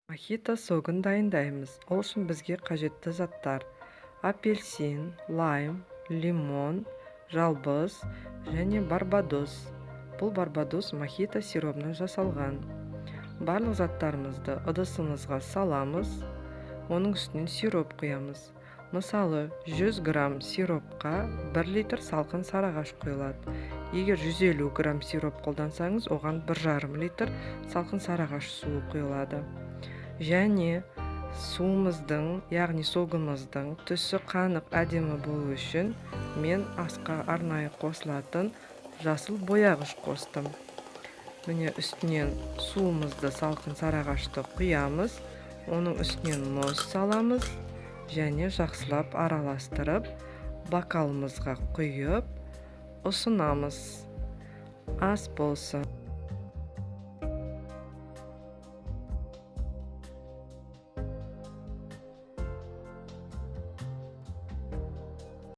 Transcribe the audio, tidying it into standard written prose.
Мохито согын дайындаймыз. Ол үшін бізге қажетті заттар: апельсин, лайм, лимон, жалбыз және барбадос. Бұл барбадос мохито сиробынан жасалған. Барлық заттарымызды ыдысымызға саламыз, оның үстінен сироп құямыз. Мысалы, 100 грамм сиропқа 1 литр салқын сарыағаш құйылады. Егер 150 грамм сироп қолдансаңыз, оған 1,5 литр салқын сарыағаш суы құйылады. Және суымыздың, яғни согымыздың түсі қанық әдемі болу үшін мен асқа арнайы қосылатын жасыл бояғыш қостым. Міне үстінен суымызды, салқын сарыағашты құямыз, оның үстінен мұз саламыз және жақсылап араластырып, бокалымызға құйып ұсынамыз. Ас болсын.